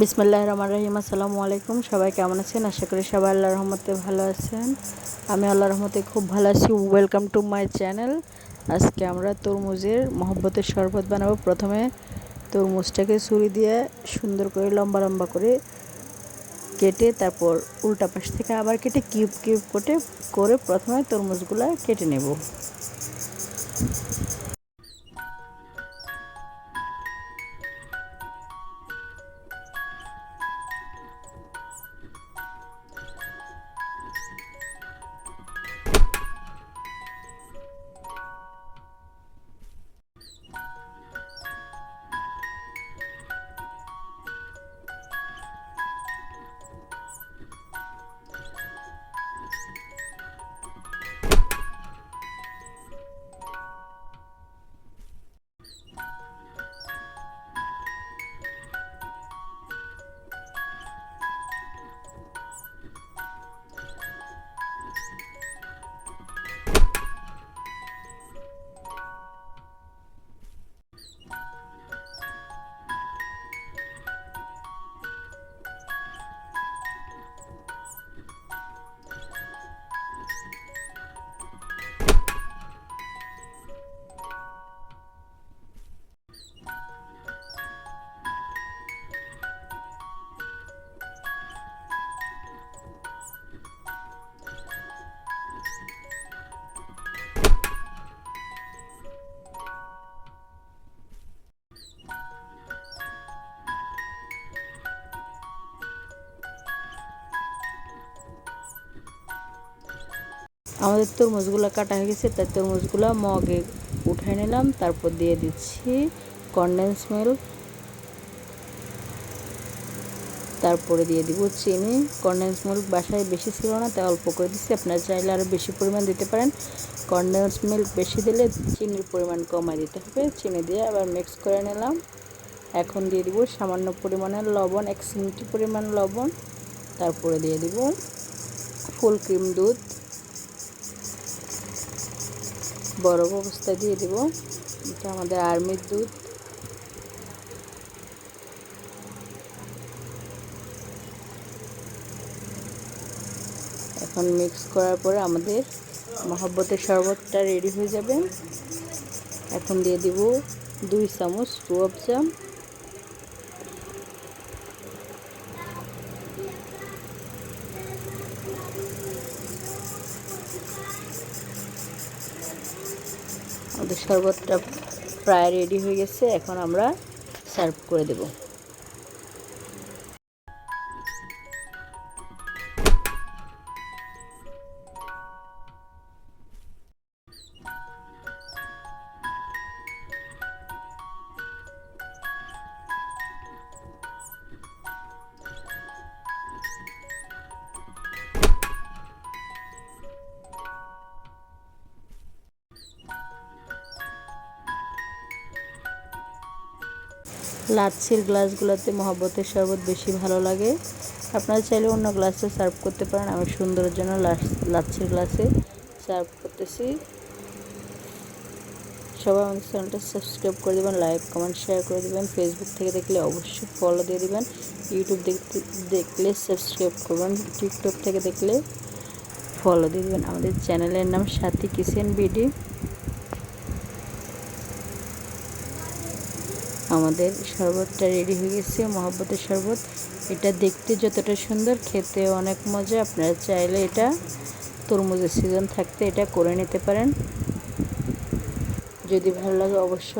বিসমিল্লাহির রহমানির রহিম। আসসালামু আলাইকুম। সবাই কেমন আছেন? আশা করি সবাই আল্লাহর রহমতে ভালো আছেন। আমি আল্লাহর রহমতে খুব ভালো আছি। Welcome to my channel. আজকে আমরা তরমুজের মহব্বতের শরবত বানাবো। প্রথমে তরমুজটাকে ছুরি দিয়ে সুন্দর করে লম্বা লম্বা করে কেটে, তারপর উল্টা পাশ থেকে আবার কেটে কিউব কিউব করে প্রথমে তরমুজগুলো কেটে নেব। আমাদের তরমুজগুলো কাটা হয়ে গেছে, তাই তরমুজগুলো মগে উঠাই নিলাম। তারপর দিয়ে দিচ্ছি কনডেন্স মিল্ক, তারপরে দিয়ে দিব চিনি। কনডেন্স মিল্ক বাসায় বেশি ছিল না, তাই অল্প করে দিচ্ছি। আপনারা চাইলে আরও বেশি পরিমাণ দিতে পারেন। কনডেন্স মিল্ক বেশি দিলে চিনির পরিমাণ কমায় দিতে হবে। চিনি দিয়ে আবার মিক্স করে নিলাম। এখন দিয়ে দিব সামান্য পরিমাণের লবণ, 1 চিমটি পরিমাণ লবণ। তারপরে দিয়ে দিব ফুল ক্রিম দুধ, বরফ অবস্থায় দিয়ে দিব। এটা আমাদের আর্মির দুধ। এখন মিক্স করার পরে আমাদের মহব্বতের শরবতটা রেডি হয়ে যাবে। এখন দিয়ে দিব 2 চামচ রুয়াবজা। আমাদের শরবতটা প্রায় রেডি হয়ে গেছে। এখন আমরা সার্ভ করে দেব। লাচ্ছির গ্লাসগুলোতে মহব্বতের শরবত বেশি ভালো লাগে। আপনারা চাইলে অন্য গ্লাসে সার্ভ করতে পারেন। আমি সুন্দরের জন্য লাচ্ছির গ্লাসে সার্ভ করতেছি। সবাই আমাদের চ্যানেলটা সাবস্ক্রাইব করে দেবেন, লাইক কমেন্ট শেয়ার করে দেবেন। ফেসবুক থেকে দেখলে অবশ্যই ফলো দিয়ে দেবেন। ইউটিউব দেখলে সাবস্ক্রাইব করবেন। টিকটক থেকে দেখলে ফলো দিয়ে দেবেন। আমাদের চ্যানেলের নাম সাথী কিচেন বিডি। আমাদের শরবতটা রেডি হয়ে গেছে, মহব্বতের শরবত। এটা দেখতে যতটা সুন্দর, খেতে অনেক মজা। আপনারা চাইলে এটা তরমুজের সিজন থাকতে এটা করে নিতে পারেন। যদি ভালো লাগে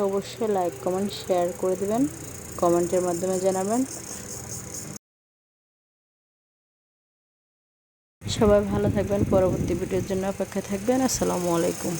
অবশ্যই লাইক কমেন্ট শেয়ার করে দেবেন, কমেন্টের মাধ্যমে জানাবেন। সবাই ভালো থাকবেন, পরবর্তী ভিডিওর জন্য অপেক্ষা থাকবেন। আসসালামু আলাইকুম।